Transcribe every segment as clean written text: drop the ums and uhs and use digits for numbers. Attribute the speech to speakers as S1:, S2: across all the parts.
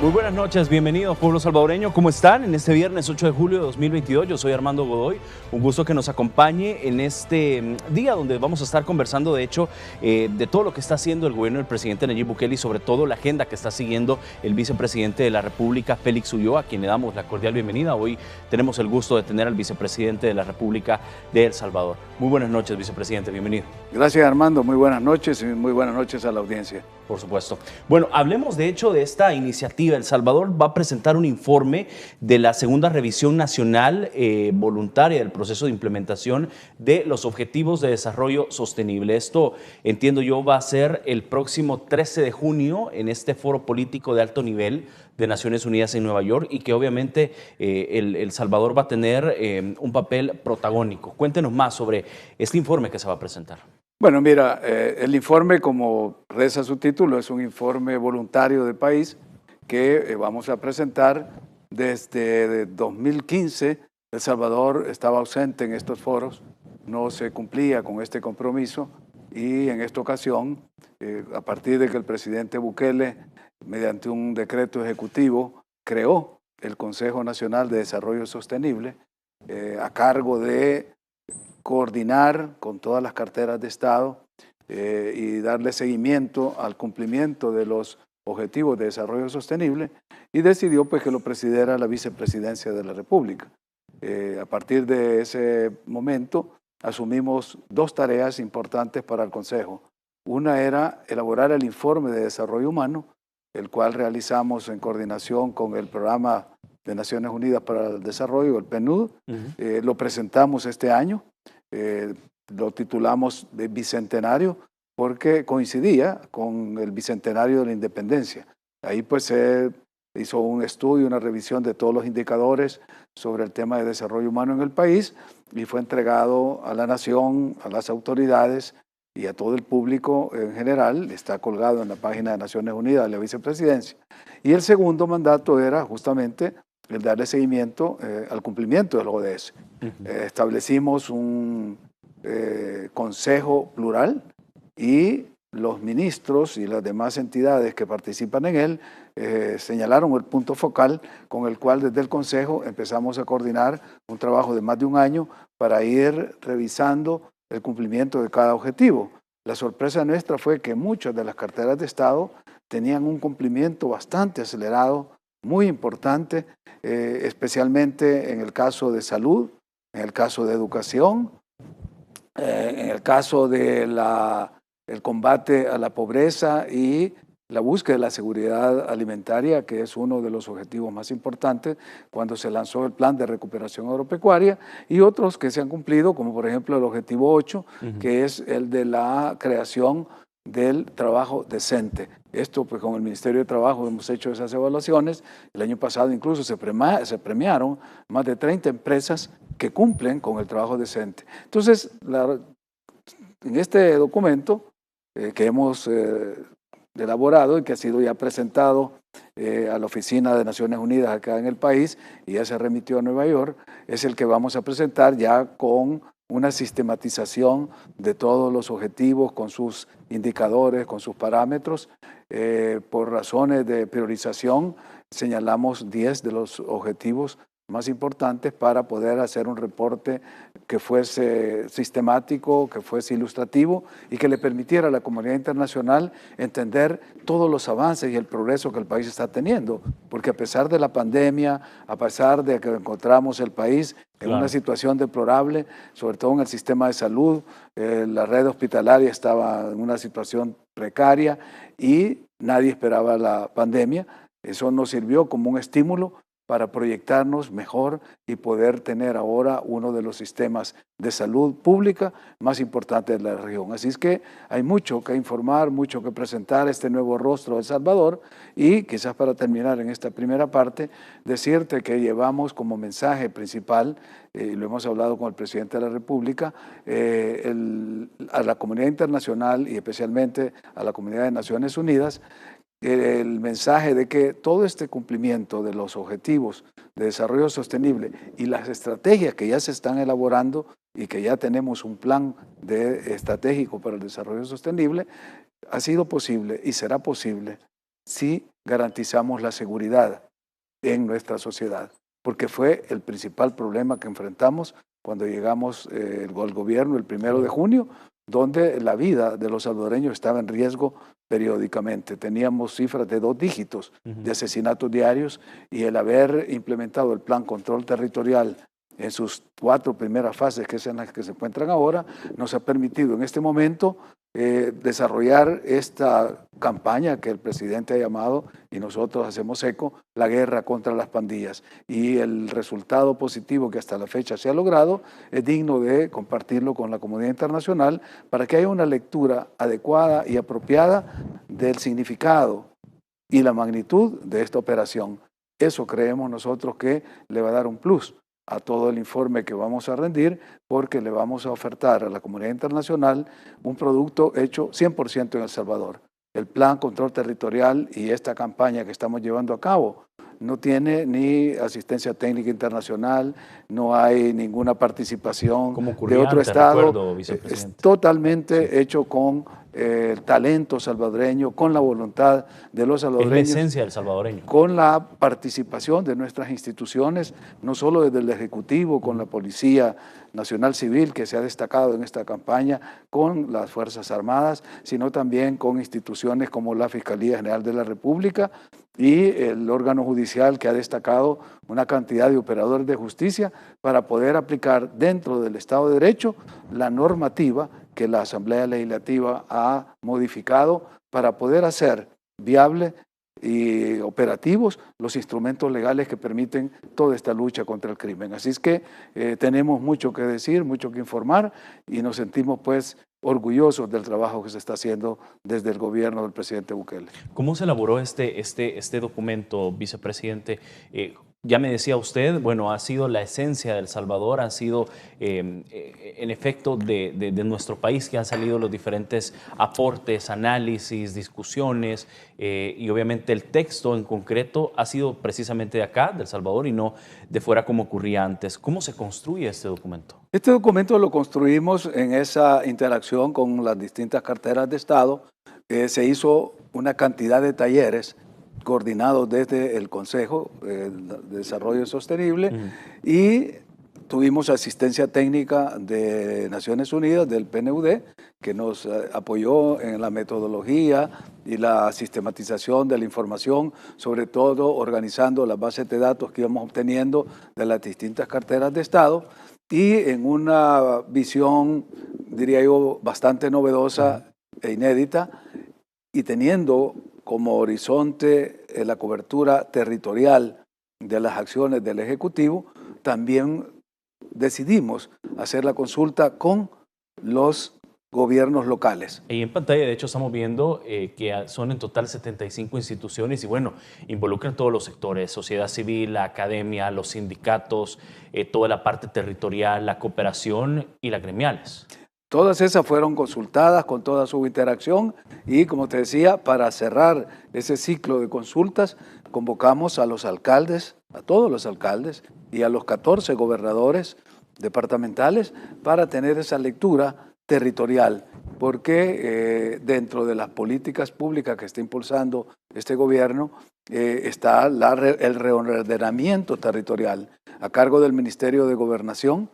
S1: Muy buenas noches, bienvenidos pueblo salvadoreño, ¿cómo están? En este viernes 8 de julio de 2022, yo soy Armando Godoy, un gusto que nos acompañe en este día donde vamos a estar conversando de hecho de todo lo que está haciendo el gobierno del presidente Nayib Bukele y sobre todo la agenda que está siguiendo el vicepresidente de la República, Félix Ulloa, a quien le damos la cordial bienvenida. Hoy tenemos el gusto de tener al vicepresidente de la República de El Salvador. Muy buenas noches, vicepresidente, bienvenido.
S2: Gracias, Armando, muy buenas noches y muy buenas noches a la audiencia.
S1: Por supuesto. Bueno, hablemos de hecho de esta iniciativa. El Salvador va a presentar un informe de la segunda revisión nacional voluntaria del proceso de implementación de los Objetivos de Desarrollo Sostenible. Esto, entiendo yo, va a ser el próximo 13 de junio en este foro político de alto nivel de Naciones Unidas en Nueva York y que obviamente el Salvador va a tener un papel protagónico. Cuéntenos más sobre este informe que se va a presentar.
S2: Bueno, mira, el informe, como reza su título, es un informe voluntario del país que vamos a presentar. Desde 2015. El Salvador estaba ausente en estos foros, no se cumplía con este compromiso y en esta ocasión, a partir de que el presidente Bukele, mediante un decreto ejecutivo, creó el Consejo Nacional de Desarrollo Sostenible a cargo de coordinar con todas las carteras de Estado y darle seguimiento al cumplimiento de los Objetivos de Desarrollo Sostenible, y decidió pues que lo presidiera la vicepresidencia de la República. A partir de ese momento asumimos dos tareas importantes para el Consejo. Una era elaborar el informe de desarrollo humano, el cual realizamos en coordinación con el Programa de Naciones Unidas para el Desarrollo, el PNUD. Lo presentamos este año. Lo titulamos de Bicentenario porque coincidía con el Bicentenario de la Independencia. Ahí pues se hizo un estudio, una revisión de todos los indicadores sobre el tema de desarrollo humano en el país y fue entregado a la nación, a las autoridades y a todo el público en general. Está colgado en la página de Naciones Unidas de la vicepresidencia. Y el segundo mandato era justamente el darle seguimiento al cumplimiento del ODS. Establecimos un consejo plural y los ministros y las demás entidades que participan en él señalaron el punto focal con el cual desde el Consejo empezamos a coordinar un trabajo de más de un año para ir revisando el cumplimiento de cada objetivo. La sorpresa nuestra fue que muchas de las carteras de Estado tenían un cumplimiento bastante acelerado, muy importante, especialmente en el caso de salud, en el caso de educación, en el caso de el combate a la pobreza y la búsqueda de la seguridad alimentaria, que es uno de los objetivos más importantes cuando se lanzó el Plan de Recuperación Agropecuaria, y otros que se han cumplido, como por ejemplo el objetivo 8, que es el de la creación del trabajo decente. Esto pues con el Ministerio de Trabajo hemos hecho esas evaluaciones. El año pasado incluso se premiaron más de 30 empresas que cumplen con el trabajo decente. Entonces, en este documento que hemos elaborado y que ha sido ya presentado a la Oficina de Naciones Unidas acá en el país y ya se remitió a Nueva York, es el que vamos a presentar ya con una sistematización de todos los objetivos, con sus indicadores, con sus parámetros. Por razones de priorización, señalamos 10 de los objetivos más importantes para poder hacer un reporte que fuese sistemático, que fuese ilustrativo y que le permitiera a la comunidad internacional entender todos los avances y el progreso que el país está teniendo. Porque a pesar de la pandemia, a pesar de que encontramos el país en una situación deplorable, sobre todo en el sistema de salud, la red hospitalaria estaba en una situación precaria y nadie esperaba la pandemia. Eso nos sirvió como un estímulo para proyectarnos mejor y poder tener ahora uno de los sistemas de salud pública más importantes de la región. Así es que hay mucho que informar, mucho que presentar este nuevo rostro de El Salvador y quizás para terminar en esta primera parte, decirte que llevamos como mensaje principal, lo hemos hablado con el presidente de la República, a la comunidad internacional y especialmente a la comunidad de Naciones Unidas, el mensaje de que todo este cumplimiento de los objetivos de desarrollo sostenible y las estrategias que ya se están elaborando y que ya tenemos un plan estratégico para el desarrollo sostenible, ha sido posible y será posible si garantizamos la seguridad en nuestra sociedad, porque fue el principal problema que enfrentamos cuando llegamos al gobierno el 1 de junio, donde la vida de los salvadoreños estaba en riesgo periódicamente. Teníamos cifras de 2 dígitos de asesinatos diarios, y el haber implementado el Plan Control Territorial en sus 4 primeras fases, que es en las que se encuentran ahora, nos ha permitido en este momento desarrollar esta campaña que el presidente ha llamado, y nosotros hacemos eco, la guerra contra las pandillas. Y el resultado positivo que hasta la fecha se ha logrado es digno de compartirlo con la comunidad internacional para que haya una lectura adecuada y apropiada del significado y la magnitud de esta operación. Eso creemos nosotros que le va a dar un plus a todo el informe que vamos a rendir, porque le vamos a ofertar a la comunidad internacional un producto hecho 100% en El Salvador. El Plan Control Territorial y esta campaña que estamos llevando a cabo no tiene ni asistencia técnica internacional, no hay ninguna participación de otro estado,
S1: recuerdo, vicepresidente.
S2: es totalmente hecho con el talento salvadoreño, con la voluntad de los salvadoreños.
S1: Es la esencia del salvadoreño.
S2: Con la participación de nuestras instituciones, no solo desde el Ejecutivo, con la Policía Nacional Civil, que se ha destacado en esta campaña, con las Fuerzas Armadas, sino también con instituciones como la Fiscalía General de la República y el órgano judicial, que ha destacado una cantidad de operadores de justicia para poder aplicar dentro del Estado de Derecho la normativa que la Asamblea Legislativa ha modificado para poder hacer viable y operativos los instrumentos legales que permiten toda esta lucha contra el crimen. Así es que tenemos mucho que decir, mucho que informar, y nos sentimos pues orgullosos del trabajo que se está haciendo desde el gobierno del presidente Bukele.
S1: ¿Cómo se elaboró este documento, vicepresidente? Ya me decía usted, bueno, ha sido la esencia de El Salvador, ha sido en efecto de nuestro país que han salido los diferentes aportes, análisis, discusiones, y obviamente el texto en concreto ha sido precisamente de acá, de El Salvador, y no de fuera como ocurría antes. ¿Cómo se construye este documento?
S2: Este documento lo construimos en esa interacción con las distintas carteras de Estado. Se hizo una cantidad de talleres coordinados desde el Consejo de Desarrollo Sostenible, y tuvimos asistencia técnica de Naciones Unidas, del PNUD, que nos apoyó en la metodología y la sistematización de la información, sobre todo organizando las bases de datos que íbamos obteniendo de las distintas carteras de Estado, y en una visión, diría yo, bastante novedosa e inédita, y teniendo como horizonte la cobertura territorial de las acciones del Ejecutivo, también decidimos hacer la consulta con los gobiernos locales.
S1: Y en pantalla, de hecho, estamos viendo que son en total 75 instituciones y, bueno, involucran todos los sectores: sociedad civil, la academia, los sindicatos, toda la parte territorial, la cooperación y las gremiales.
S2: Todas esas fueron consultadas con toda su interacción, y, como te decía, para cerrar ese ciclo de consultas, convocamos a los alcaldes, a todos los alcaldes y a los 14 gobernadores departamentales para tener esa lectura territorial, porque dentro de las políticas públicas que está impulsando este gobierno está el reordenamiento territorial a cargo del Ministerio de Gobernación,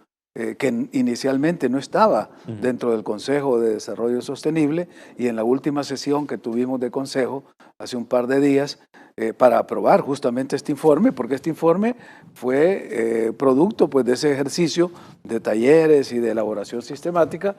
S2: que inicialmente no estaba dentro del Consejo de Desarrollo Sostenible, y en la última sesión que tuvimos de Consejo hace un par de días para aprobar justamente este informe, porque este informe fue producto pues, de ese ejercicio de talleres y de elaboración sistemática,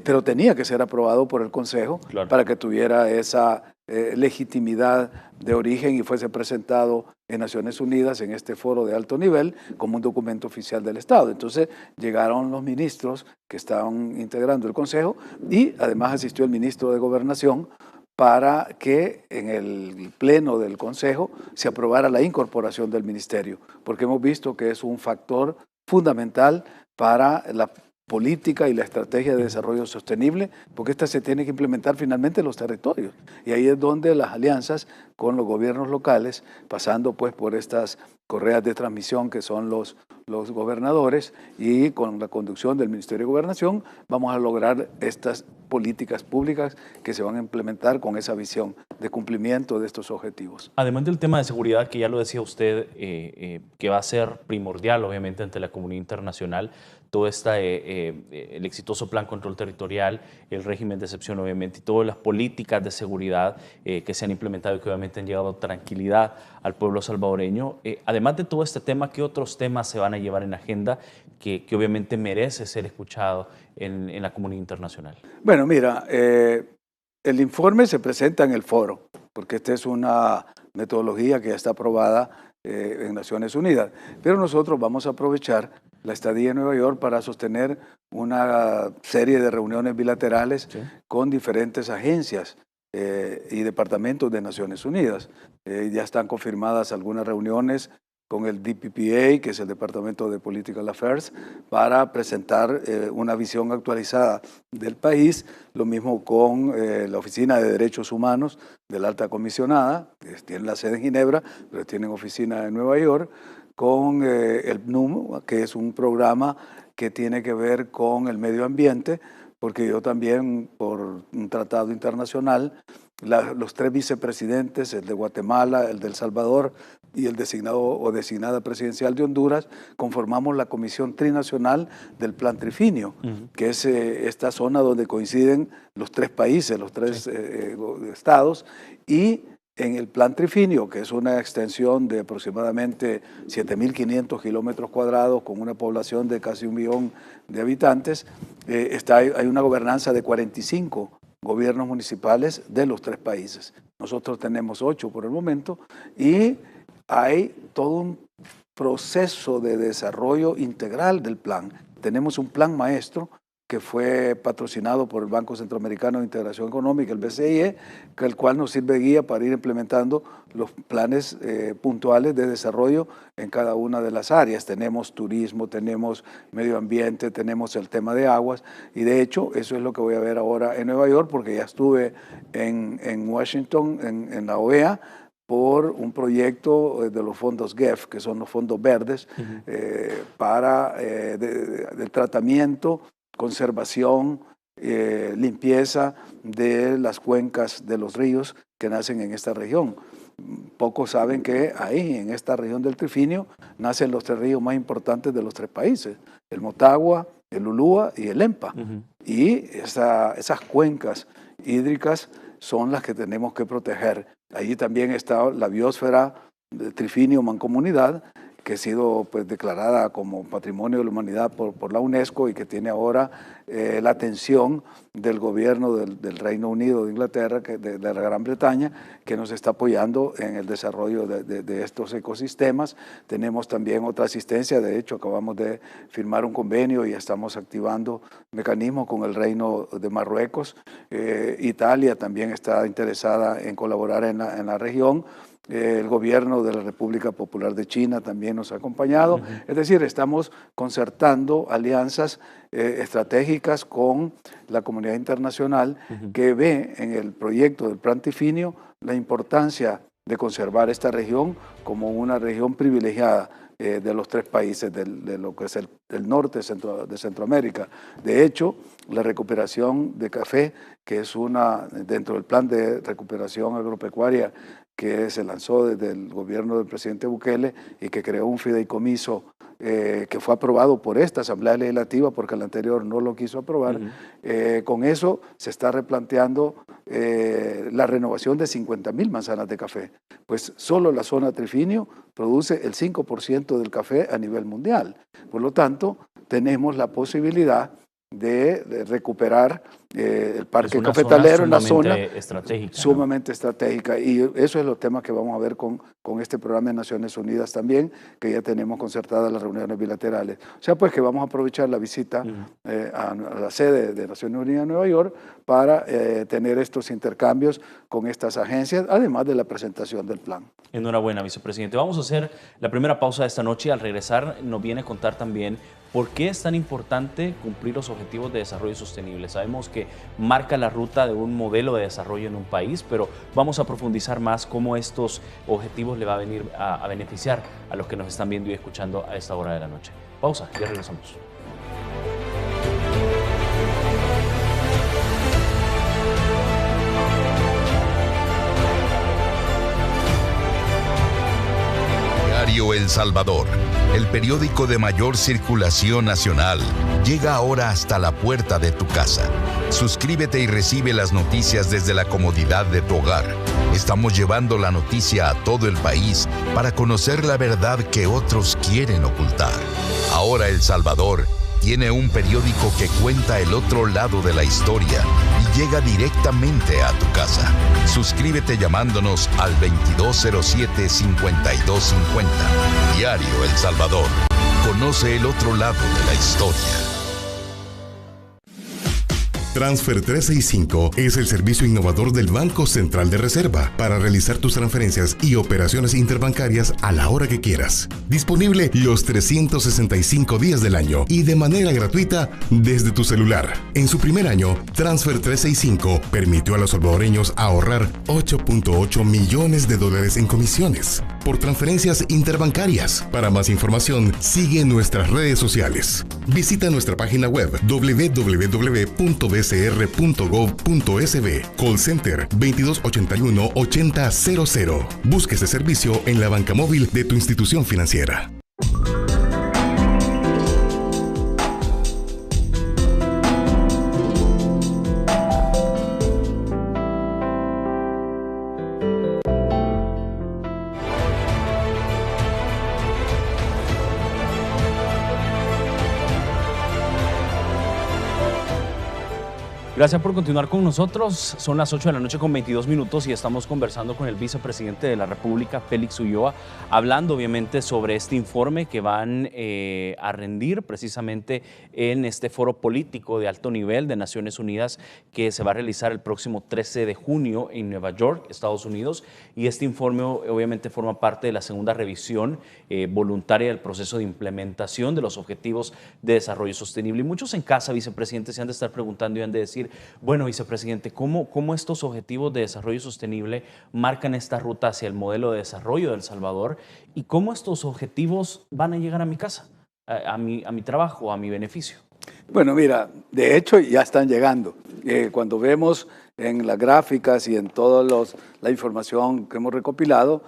S2: pero tenía que ser aprobado por el Consejo, claro, para que tuviera esa legitimidad de origen y fuese presentado en Naciones Unidas en este foro de alto nivel como un documento oficial del Estado. Entonces llegaron los ministros que estaban integrando el Consejo, y además asistió el ministro de Gobernación para que en el pleno del Consejo se aprobara la incorporación del ministerio, porque hemos visto que es un factor fundamental para la política y la estrategia de desarrollo sostenible, porque esta se tiene que implementar finalmente en los territorios, y ahí es donde las alianzas con los gobiernos locales, pasando pues por estas correas de transmisión que son los gobernadores, y con la conducción del Ministerio de Gobernación, vamos a lograr estas políticas públicas que se van a implementar con esa visión de cumplimiento de estos objetivos.
S1: Además del tema de seguridad, que ya lo decía usted, que va a ser primordial, obviamente, ante la comunidad internacional, todo el exitoso plan control territorial, el régimen de excepción, obviamente, y todas las políticas de seguridad que se han implementado y que obviamente han llevado tranquilidad al pueblo salvadoreño. Además de todo este tema, ¿qué otros temas se van a llevar en agenda que obviamente merece ser escuchado en la comunidad internacional?
S2: Bueno, mira, el informe se presenta en el foro, porque esta es una metodología que ya está aprobada en Naciones Unidas, pero nosotros vamos a aprovechar la estadía en Nueva York para sostener una serie de reuniones bilaterales con diferentes agencias y departamentos de Naciones Unidas. Ya están confirmadas algunas reuniones con el DPPA, que es el Departamento de Political Affairs, para presentar una visión actualizada del país, lo mismo con la Oficina de Derechos Humanos de la Alta Comisionada, que tiene la sede en Ginebra, pero tienen oficina en Nueva York, con el PNUM, que es un programa que tiene que ver con el medio ambiente, porque yo también, por un tratado internacional, los 3 vicepresidentes, el de Guatemala, el de El Salvador y el designado o designada presidencial de Honduras, conformamos la Comisión Trinacional del Plan Trifinio, que es esta zona donde coinciden los 3 países, los 3 estados, y en el Plan Trifinio, que es una extensión de aproximadamente 7.500 kilómetros cuadrados con una población de casi 1 millón de habitantes, hay una gobernanza de 45 gobiernos municipales de los 3 países. Nosotros tenemos 8 por el momento y hay todo un proceso de desarrollo integral del plan. Tenemos un plan maestro que fue patrocinado por el Banco Centroamericano de Integración Económica, el BCIE, el cual nos sirve de guía para ir implementando los planes puntuales de desarrollo en cada una de las áreas. Tenemos turismo, tenemos medio ambiente, tenemos el tema de aguas, y de hecho eso es lo que voy a ver ahora en Nueva York, porque ya estuve en Washington, en la OEA, por un proyecto de los fondos GEF, que son los fondos verdes, para del tratamiento, conservación, limpieza de las cuencas de los ríos que nacen en esta región. Pocos saben que ahí, en esta región del Trifinio, nacen los 3 ríos más importantes de los 3 países, el Motagua, el Ulúa y el Lempa. Y esas cuencas hídricas son las que tenemos que proteger. Allí también está la biosfera de Trifinio Mancomunidad, que ha sido pues declarada como Patrimonio de la Humanidad por la UNESCO y que tiene ahora la atención del gobierno del Reino Unido de Inglaterra, de la Gran Bretaña, que nos está apoyando en el desarrollo de estos ecosistemas. Tenemos también otra asistencia, de hecho acabamos de firmar un convenio y estamos activando mecanismos con el Reino de Marruecos. Italia también está interesada en colaborar en la región. El gobierno de la República Popular de China también nos ha acompañado. Es decir, estamos concertando alianzas estratégicas con la comunidad internacional que ve en el proyecto del Plan Trifinio la importancia de conservar esta región como una región privilegiada de los 3 países de lo que es el norte de Centroamérica. De hecho, la recuperación de café, que es dentro del plan de recuperación agropecuaria que se lanzó desde el gobierno del presidente Bukele y que creó un fideicomiso que fue aprobado por esta Asamblea Legislativa porque el anterior no lo quiso aprobar. Con eso se está replanteando la renovación de 50.000 manzanas de café. Pues solo la zona Trifinio produce el 5% del café a nivel mundial. Por lo tanto, tenemos la posibilidad de recuperar el parque cafetalero en la zona sumamente estratégica, y eso es los temas que vamos a ver con este programa de Naciones Unidas también, que ya tenemos concertadas las reuniones bilaterales. O sea, pues que vamos a aprovechar la visita a la sede de Naciones Unidas en Nueva York para tener estos intercambios con estas agencias, además de la presentación del plan.
S1: Enhorabuena, vicepresidente. Vamos a hacer la primera pausa de esta noche y al regresar nos viene a contar también por qué es tan importante cumplir los objetivos de desarrollo sostenible. Sabemos que marca la ruta de un modelo de desarrollo en un país, pero vamos a profundizar más cómo estos objetivos le va a venir a beneficiar a los que nos están viendo y escuchando a esta hora de la noche. Pausa, ya regresamos.
S3: El Salvador, el periódico de mayor circulación nacional, llega ahora hasta la puerta de tu casa. Suscríbete y recibe las noticias desde la comodidad de tu hogar. Estamos llevando la noticia a todo el país para conocer la verdad que otros quieren ocultar. Ahora El Salvador tiene un periódico que cuenta el otro lado de la historia y llega directamente a tu casa. Suscríbete llamándonos al 2207-5250. Diario El Salvador. Conoce el otro lado de la historia.
S4: Transfer 365 es el servicio innovador del Banco Central de Reserva para realizar tus transferencias y operaciones interbancarias a la hora que quieras. Disponible los 365 días del año y de manera gratuita desde tu celular. En su primer año, Transfer 365 permitió a los salvadoreños ahorrar $8.8 millones en comisiones por transferencias interbancarias. Para más información, sigue nuestras redes sociales. Visita nuestra página web www.bcr.gov.sb. Call Center 2281-8000. Busque ese servicio en la banca móvil de tu institución financiera.
S1: Gracias por continuar con nosotros. Son las 8 de la noche con 22 minutos y estamos conversando con el vicepresidente de la República, Félix Ulloa, hablando obviamente sobre este informe que van a rendir precisamente en este foro político de alto nivel de Naciones Unidas que se va a realizar el próximo 13 de junio en Nueva York, Estados Unidos. Y este informe obviamente forma parte de la segunda revisión voluntaria del proceso de implementación de los Objetivos de Desarrollo Sostenible. Y muchos en casa, vicepresidente, se han de estar preguntando y han de decir, bueno, vicepresidente, ¿cómo estos objetivos de desarrollo sostenible marcan esta ruta hacia el modelo de desarrollo de El Salvador y cómo estos objetivos van a llegar a mi casa, a mi trabajo, a mi beneficio?
S2: Bueno, mira, de hecho ya están llegando. Cuando vemos en las gráficas y en toda la información que hemos recopilado,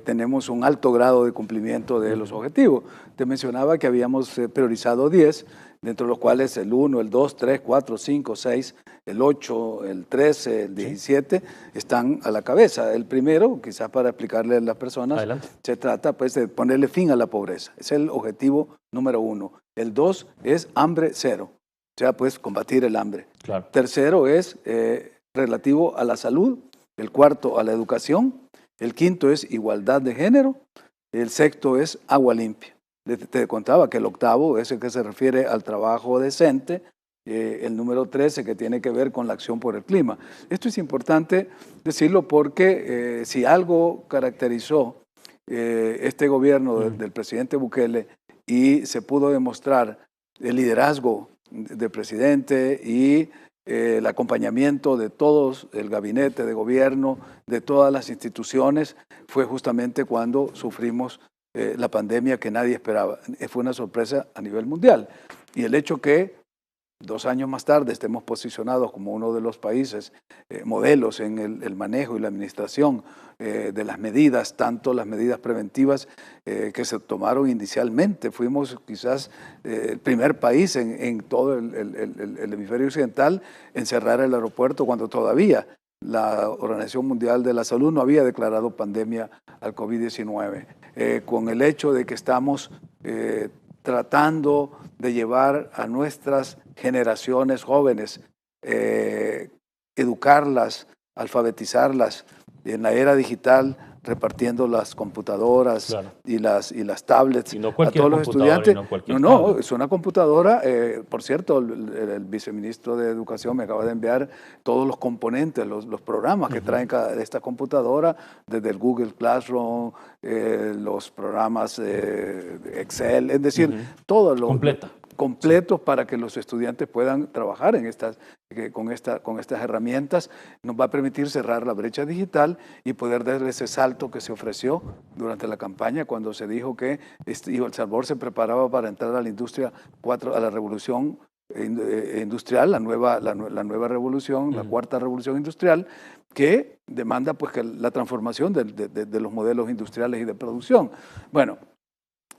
S2: tenemos un alto grado de cumplimiento de los objetivos. Te mencionaba que habíamos priorizado 10, dentro de los cuales el 1, el 2, 3, 4, 5, 6, el 8, el 13, el 17 están a la cabeza. El primero, quizás para explicarle a las personas,
S1: Adelante.
S2: se trata pues de ponerle fin a la pobreza. Es el objetivo número 1. El 2 es hambre cero, o sea, pues combatir el hambre.
S1: Claro.
S2: Tercero es relativo a la salud. El cuarto a la educación. El quinto es igualdad de género. El sexto es agua limpia. Te contaba que el octavo es el que se refiere al trabajo decente, el número 13 que tiene que ver con la acción por el clima. Esto es importante decirlo porque si algo caracterizó este gobierno del presidente Bukele y se pudo demostrar el liderazgo del presidente y el acompañamiento de todos, el gabinete de gobierno, de todas las instituciones, fue justamente cuando sufrimos la pandemia que nadie esperaba. Fue una sorpresa a nivel mundial. Y el hecho que 2 años más tarde estemos posicionados como uno de los países modelos en el manejo y la administración de las medidas, tanto las medidas preventivas que se tomaron inicialmente. Fuimos quizás el primer país en todo el hemisferio occidental en cerrar el aeropuerto cuando todavía la Organización Mundial de la Salud no había declarado pandemia al COVID-19. Con el hecho de que estamos tratando de llevar a nuestras generaciones jóvenes, educarlas, alfabetizarlas en la era digital, repartiendo las computadoras, claro, y las tablets
S1: y no
S2: a todos los estudiantes.
S1: No,
S2: es una computadora. Por cierto, el viceministro de Educación me acaba de enviar todos los componentes, los programas que traen cada de esta computadora, desde el Google Classroom, los programas Excel, es decir, todo lo completos para que los estudiantes puedan trabajar con estas herramientas. Nos va a permitir cerrar la brecha digital y poder dar ese salto que se ofreció durante la campaña cuando se dijo que El Salvador se preparaba para entrar a la industria 4, a la revolución industrial, la nueva revolución, la cuarta revolución industrial, que demanda pues que la transformación de los modelos industriales y de producción. Bueno,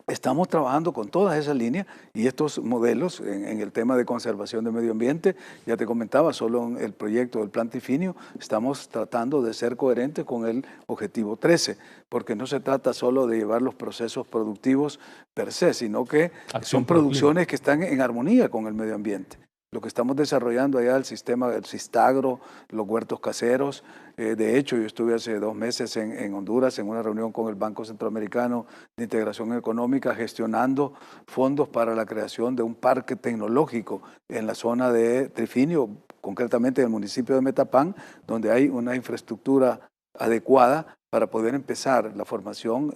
S2: estamos trabajando con todas esas líneas y estos modelos en el tema de conservación del medio ambiente. Ya te comentaba, solo en el proyecto del Plan Trifinio estamos tratando de ser coherentes con el objetivo 13, porque no se trata solo de llevar los procesos productivos per se, sino que son producciones que están en armonía con el medio ambiente. Lo que estamos desarrollando allá, el sistema del Sistagro, los huertos caseros. De hecho, yo estuve hace 2 meses en Honduras en una reunión con el Banco Centroamericano de Integración Económica gestionando fondos para la creación de un parque tecnológico en la zona de Trifinio, concretamente en el municipio de Metapán, donde hay una infraestructura adecuada para poder empezar la formación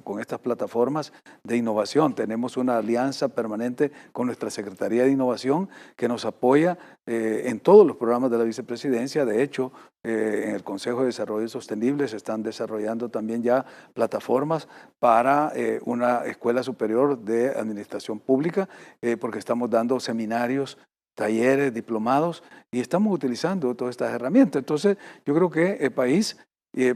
S2: con estas plataformas de innovación. Tenemos una alianza permanente con nuestra Secretaría de Innovación que nos apoya en todos los programas de la vicepresidencia. De hecho, en el Consejo de Desarrollo Sostenible se están desarrollando también ya plataformas para una escuela superior de administración pública, porque estamos dando seminarios, talleres, diplomados, y estamos utilizando todas estas herramientas. Entonces, yo creo que el país,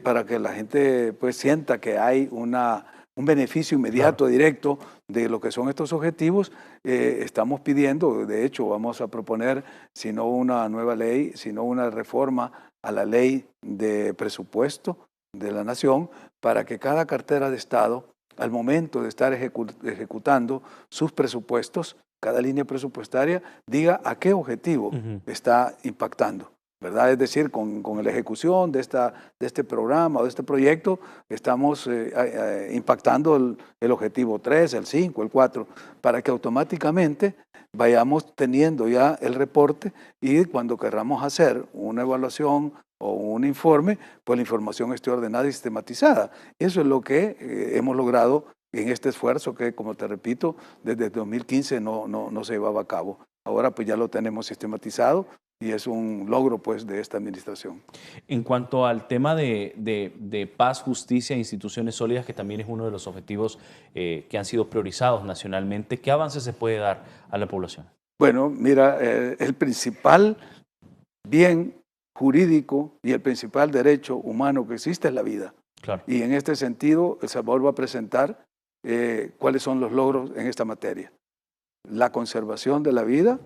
S2: para que la gente pues sienta que hay un beneficio inmediato, directo de lo que son estos objetivos, estamos pidiendo, de hecho vamos a proponer, si no una nueva ley, sino una reforma a la ley de presupuesto de la nación, para que cada cartera de Estado, al momento de estar ejecutando sus presupuestos, cada línea presupuestaria, diga a qué objetivo está impactando, ¿verdad? Es decir, con la ejecución de este programa o de este proyecto, estamos impactando el objetivo 3, el 5, el 4, para que automáticamente vayamos teniendo ya el reporte y cuando querramos hacer una evaluación o un informe, pues la información esté ordenada y sistematizada. Eso es lo que hemos logrado en este esfuerzo que, como te repito, desde 2015 no se llevaba a cabo. Ahora pues ya lo tenemos sistematizado y es un logro pues de esta administración.
S1: En cuanto al tema de paz, justicia e instituciones sólidas, que también es uno de los objetivos que han sido priorizados nacionalmente, ¿qué avances se puede dar a la población?
S2: Bueno, mira, el principal bien jurídico y el principal derecho humano que existe es la vida.
S1: Claro.
S2: Y en este sentido, El Salvador va a presentar cuáles son los logros en esta materia. La conservación de la vida,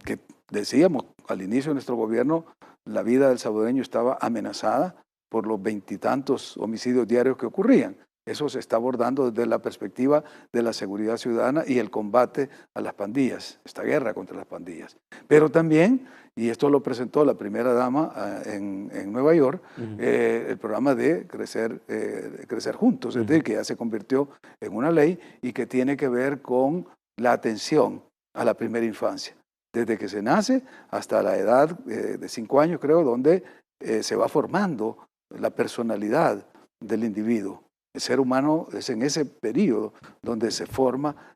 S2: que decíamos al inicio de nuestro gobierno, la vida del salvadoreño estaba amenazada por los 20 y tantos homicidios diarios que ocurrían. Eso se está abordando desde la perspectiva de la seguridad ciudadana y el combate a las pandillas, esta guerra contra las pandillas. Pero también, y esto lo presentó la primera dama en Nueva York, el programa de Crecer Juntos, es decir, que ya se convirtió en una ley y que tiene que ver con la atención a la primera infancia, desde que se nace hasta la edad de 5 años, creo, donde se va formando la personalidad del individuo. El ser humano es en ese periodo donde se forma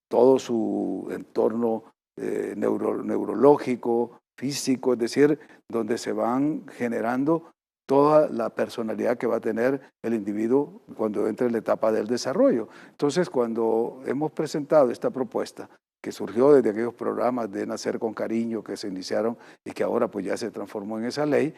S2: todo su entorno neurológico, físico, es decir, donde se van generando toda la personalidad que va a tener el individuo cuando entre en la etapa del desarrollo. Entonces, cuando hemos presentado esta propuesta, que surgió desde aquellos programas de Nacer con Cariño que se iniciaron y que ahora pues ya se transformó en esa ley,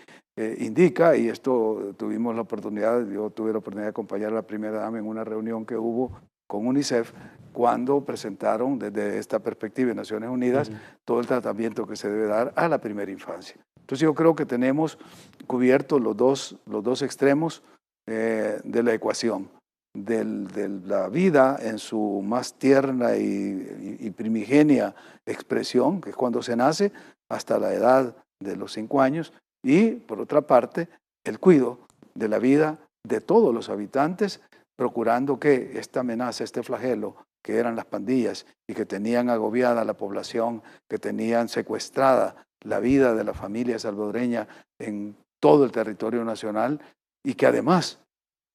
S2: indica, y esto tuvimos la oportunidad, yo tuve la oportunidad de acompañar a la primera dama en una reunión que hubo con UNICEF, cuando presentaron desde esta perspectiva de Naciones Unidas todo el tratamiento que se debe dar a la primera infancia. Entonces yo creo que tenemos cubiertos los dos extremos de la ecuación. De la vida en su más tierna y primigenia expresión, que es cuando se nace, hasta la edad de los 5 años, y por otra parte, el cuidado de la vida de todos los habitantes, procurando que esta amenaza, este flagelo, que eran las pandillas y que tenían agobiada a la población, que tenían secuestrada la vida de la familia salvadoreña en todo el territorio nacional y que además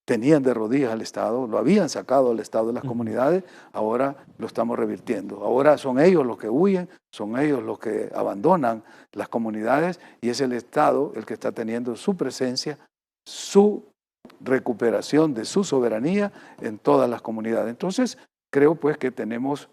S2: tenían de rodillas al Estado, lo habían sacado al Estado de las comunidades, ahora lo estamos revirtiendo. Ahora son ellos los que huyen, son ellos los que abandonan las comunidades y es el Estado el que está teniendo su presencia, su recuperación de su soberanía en todas las comunidades. Entonces, creo pues que tenemos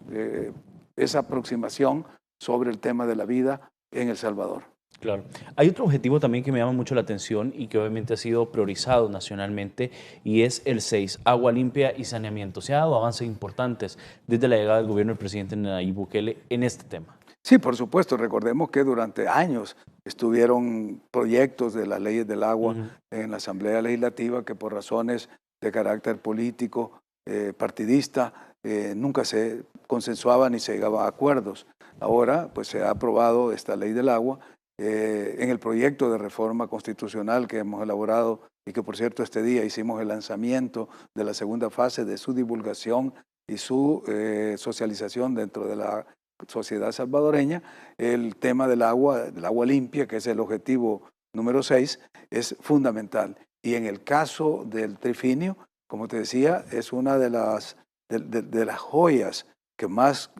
S2: esa aproximación sobre el tema de la vida en El Salvador.
S1: Claro. Hay otro objetivo también que me llama mucho la atención y que obviamente ha sido priorizado nacionalmente y es el 6, agua limpia y saneamiento. Se ha dado avances importantes desde la llegada del gobierno del presidente Nayib Bukele en este tema.
S2: Sí, por supuesto. Recordemos que durante años estuvieron proyectos de las leyes del agua en la Asamblea Legislativa que por razones de carácter político, partidista, nunca se consensuaba ni se llegaba a acuerdos. Ahora pues se ha aprobado esta ley del agua en el proyecto de reforma constitucional que hemos elaborado y que por cierto este día hicimos el lanzamiento de la segunda fase de su divulgación y su socialización dentro de la sociedad salvadoreña. El tema del agua limpia, que es el objetivo número 6, es fundamental. Y en el caso del trifinio, como te decía, es una de las joyas que más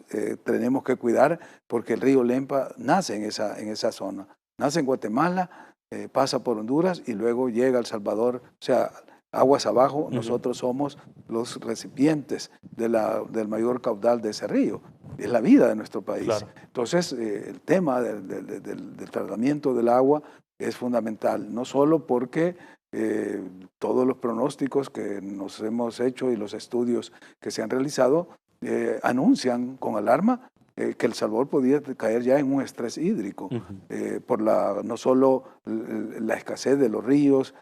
S2: tenemos que cuidar, porque el río Lempa nace en esa zona. Nace en Guatemala, pasa por Honduras y luego llega a El Salvador. O sea, aguas abajo, nosotros somos los recipientes del mayor caudal de ese río. Es la vida de nuestro país. Claro. Entonces, el tema del tratamiento del agua es fundamental, no solo porque todos los pronósticos que nos hemos hecho y los estudios que se han realizado anuncian con alarma que El Salvador podía caer ya en un estrés hídrico por no solo la escasez de los ríos,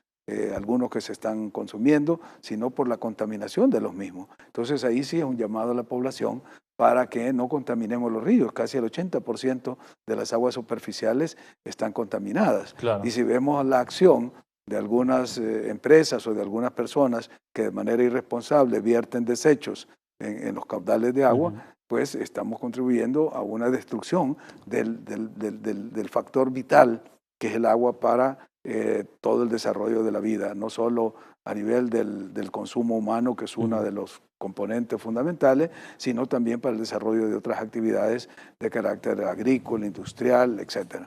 S2: algunos que se están consumiendo, sino por la contaminación de los mismos. Entonces ahí sí es un llamado a la población para que no contaminemos los ríos. Casi el 80% de las aguas superficiales están contaminadas. Claro. Y si vemos la acción de algunas empresas o de algunas personas que de manera irresponsable vierten desechos en los caudales de agua, pues estamos contribuyendo a una destrucción del factor vital que es el agua para todo el desarrollo de la vida, no solo a nivel del consumo humano, que es uno de los componentes fundamentales, sino también para el desarrollo de otras actividades de carácter agrícola, industrial, etc.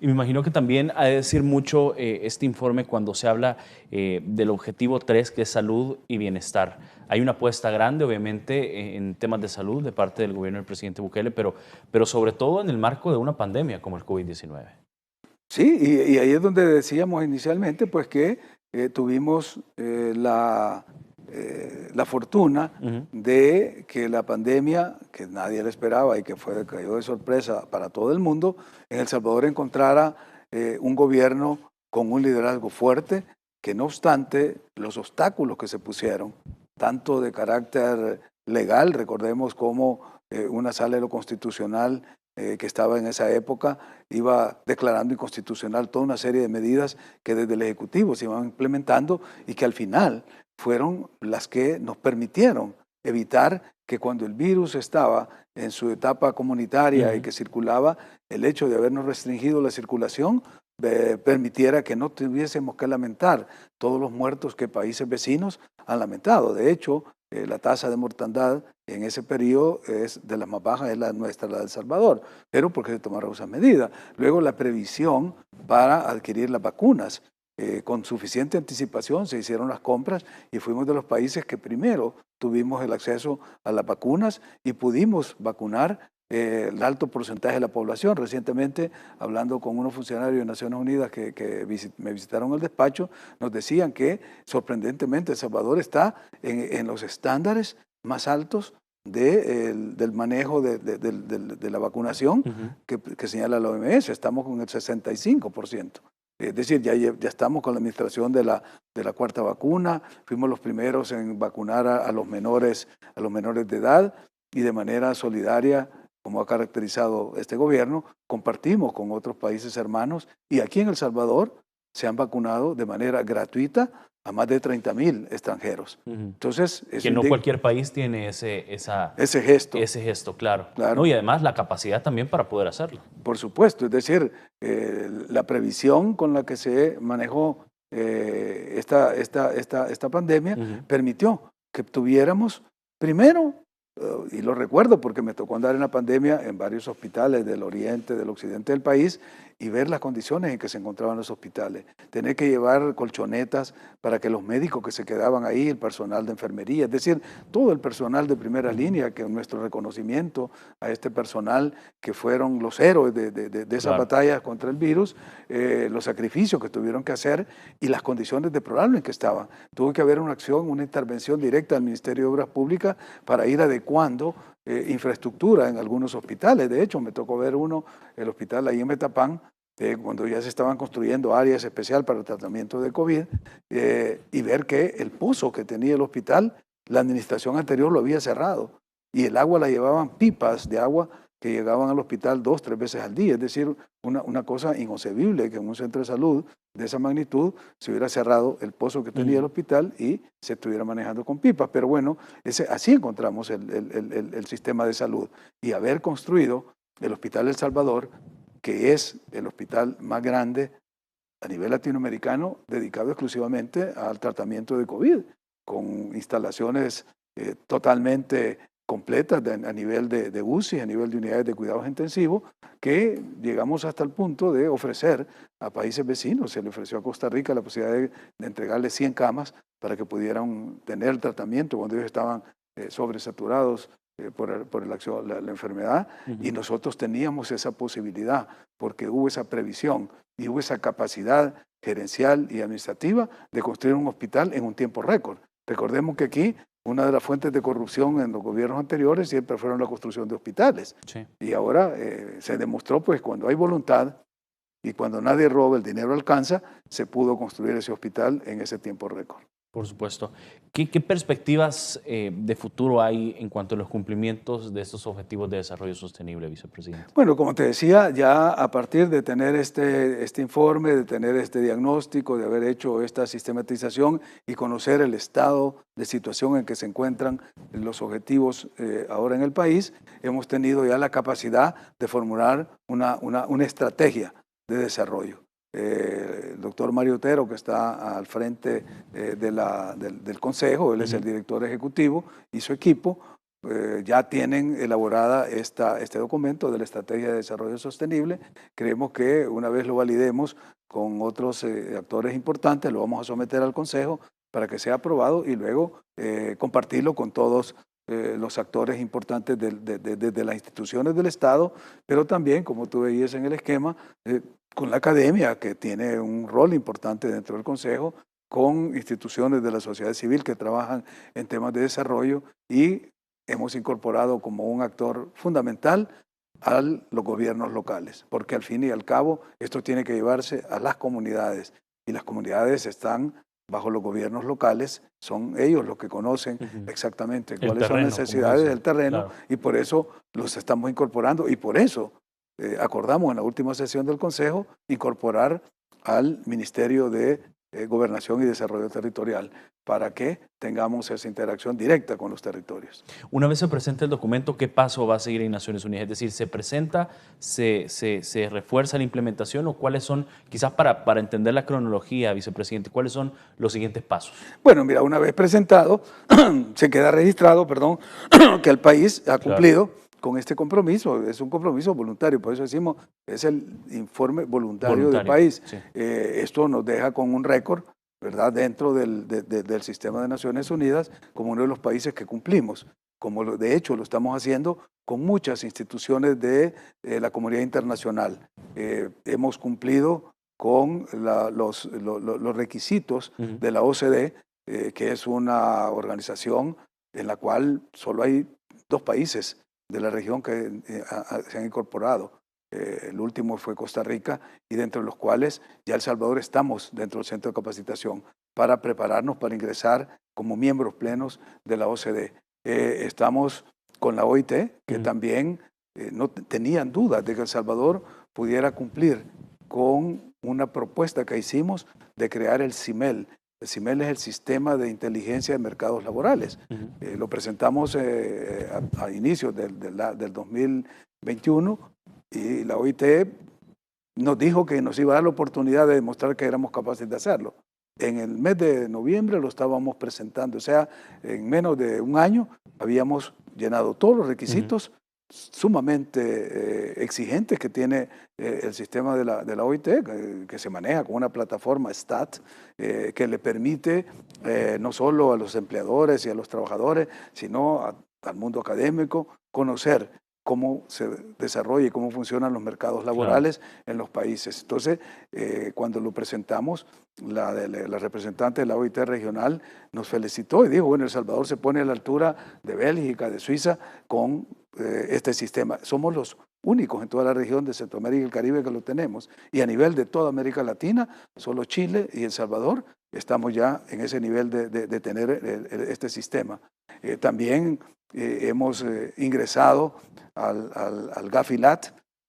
S1: Y me imagino que también ha de decir mucho este informe cuando se habla del objetivo 3, que es salud y bienestar. Hay una apuesta grande, obviamente, en temas de salud de parte del gobierno del presidente Bukele, pero sobre todo en el marco de una pandemia como el COVID-19.
S2: Sí, y ahí es donde decíamos inicialmente pues que tuvimos la fortuna de que la pandemia, que nadie la esperaba y que cayó de sorpresa para todo el mundo, en El Salvador encontrara un gobierno con un liderazgo fuerte, que no obstante los obstáculos que se pusieron, tanto de carácter legal, recordemos cómo una sala de lo constitucional que estaba en esa época, iba declarando inconstitucional toda una serie de medidas que desde el Ejecutivo se iban implementando y que al final fueron las que nos permitieron evitar que cuando el virus estaba en su etapa comunitaria y que circulaba, el hecho de habernos restringido la circulación permitiera que no tuviésemos que lamentar todos los muertos que países vecinos han lamentado. De hecho, la tasa de mortandad en ese periodo es de las más bajas, es la nuestra, la de El Salvador, pero porque se tomaron esas medidas. Luego la previsión para adquirir las vacunas. Con suficiente anticipación se hicieron las compras y fuimos de los países que primero tuvimos el acceso a las vacunas y pudimos vacunar el alto porcentaje de la población. Recientemente, hablando con unos funcionarios de Naciones Unidas que me visitaron el despacho, nos decían que sorprendentemente El Salvador está en los estándares más altos del manejo de la vacunación que señala la OMS. Estamos con el 65%. Es decir, ya estamos con la administración de la cuarta vacuna, fuimos los primeros en vacunar a los menores de edad y de manera solidaria, como ha caracterizado este gobierno, compartimos con otros países hermanos y aquí en El Salvador se han vacunado de manera gratuita a más de 30,000 extranjeros.
S1: Entonces, que no cualquier país tiene ese gesto. Ese gesto, claro. ¿No? Y además la capacidad también para poder hacerlo.
S2: Por supuesto, es decir, la previsión con la que se manejó esta pandemia permitió que tuviéramos, primero, y lo recuerdo porque me tocó andar en la pandemia en varios hospitales del oriente, del occidente del país, y ver las condiciones en que se encontraban los hospitales. Tener que llevar colchonetas para que los médicos que se quedaban ahí, el personal de enfermería, es decir, todo el personal de primera línea, que nuestro reconocimiento a este personal que fueron los héroes de esas batallas contra el virus, los sacrificios que tuvieron que hacer y las condiciones deplorables en que estaban. Tuvo que haber una acción, una intervención directa del Ministerio de Obras Públicas para ir adecuando infraestructura en algunos hospitales. De hecho, me tocó ver el hospital ahí en Metapán, cuando ya se estaban construyendo áreas especiales para el tratamiento de COVID, y ver que el pozo que tenía el hospital, la administración anterior lo había cerrado, y el agua la llevaban pipas de agua que llegaban al hospital 2 o 3 veces al día. Es decir, una cosa inconcebible que en un centro de salud de esa magnitud se hubiera cerrado el pozo que tenía el hospital y se estuviera manejando con pipas. Pero bueno, así encontramos el sistema de salud. Y haber construido el Hospital El Salvador, que es el hospital más grande a nivel latinoamericano dedicado exclusivamente al tratamiento de COVID, con instalaciones totalmente completas a nivel de UCI, a nivel de unidades de cuidados intensivos, que llegamos hasta el punto de ofrecer a países vecinos. Se le ofreció a Costa Rica la posibilidad de entregarle 100 camas para que pudieran tener el tratamiento cuando ellos estaban sobresaturados por la enfermedad, y nosotros teníamos esa posibilidad porque hubo esa previsión y hubo esa capacidad gerencial y administrativa de construir un hospital en un tiempo récord. Recordemos que aquí una de las fuentes de corrupción en los gobiernos anteriores siempre fueron la construcción de hospitales. Sí. Y ahora se demostró, pues, cuando hay voluntad y cuando nadie roba, el dinero alcanza, se pudo construir ese hospital en ese tiempo récord.
S1: Por supuesto. ¿Qué perspectivas de futuro hay en cuanto a los cumplimientos de estos objetivos de desarrollo sostenible, vicepresidente?
S2: Bueno, como te decía, ya a partir de tener este informe, de tener este diagnóstico, de haber hecho esta sistematización y conocer el estado de situación en que se encuentran los objetivos ahora en el país, hemos tenido ya la capacidad de formular una estrategia de desarrollo. El doctor Mario Otero, que está al frente del Consejo, él es el director ejecutivo, y su equipo ya tienen elaborada este documento de la Estrategia de Desarrollo Sostenible. Creemos que una vez lo validemos con otros actores importantes, lo vamos a someter al Consejo para que sea aprobado y luego compartirlo con todos los actores importantes de las instituciones del Estado, pero también, como tú veías en el esquema, con la academia, que tiene un rol importante dentro del Consejo, con instituciones de la sociedad civil que trabajan en temas de desarrollo, y hemos incorporado como un actor fundamental a los gobiernos locales, porque al fin y al cabo esto tiene que llevarse a las comunidades, y las comunidades están bajo los gobiernos locales, son ellos los que conocen exactamente cuáles son las necesidades del terreno, claro. Y por eso los estamos incorporando, y por eso acordamos en la última sesión del Consejo incorporar al Ministerio de Gobernación y Desarrollo Territorial para que tengamos esa interacción directa con los territorios.
S1: Una vez se presenta el documento, ¿qué paso va a seguir en Naciones Unidas? Es decir, ¿se presenta, se refuerza la implementación, o cuáles son, quizás para entender la cronología, vicepresidente, cuáles son los siguientes pasos?
S2: Bueno, mira, una vez presentado, se queda registrado, que el país ha cumplido, claro, con este compromiso. Es un compromiso voluntario, por eso decimos, es el informe voluntario del país. Sí. Esto nos deja con un récord, ¿verdad?, dentro del sistema de Naciones Unidas como uno de los países que cumplimos, como de hecho lo estamos haciendo con muchas instituciones de la comunidad internacional. Hemos cumplido con los requisitos de la OCDE, que es una organización en la cual solo hay 2 países de la región que se han incorporado. El último fue Costa Rica, y dentro de los cuales ya El Salvador estamos dentro del centro de capacitación para prepararnos para ingresar como miembros plenos de la OCDE. Estamos con la OIT, que también no tenían dudas de que El Salvador pudiera cumplir con una propuesta que hicimos de crear el CIMEL. El CIMEL es el Sistema de Inteligencia de Mercados Laborales. Lo presentamos a inicios del 2021, y la OIT nos dijo que nos iba a dar la oportunidad de demostrar que éramos capaces de hacerlo. En el mes de noviembre lo estábamos presentando, o sea, en menos de un año habíamos llenado todos los requisitos, sumamente exigentes que tiene el sistema de la OIT, que se maneja con una plataforma STAT, que le permite no solo a los empleadores y a los trabajadores, sino al mundo académico, conocer cómo se desarrolla y cómo funcionan los mercados laborales en los países. Entonces, cuando lo presentamos, la representante de la OIT regional nos felicitó y dijo, bueno, El Salvador se pone a la altura de Bélgica, de Suiza, con este sistema. Somos los únicos en toda la región de Centroamérica y el Caribe que lo tenemos. Y a nivel de toda América Latina, solo Chile y El Salvador estamos ya en ese nivel de tener este sistema. También hemos ingresado al GAFILAT,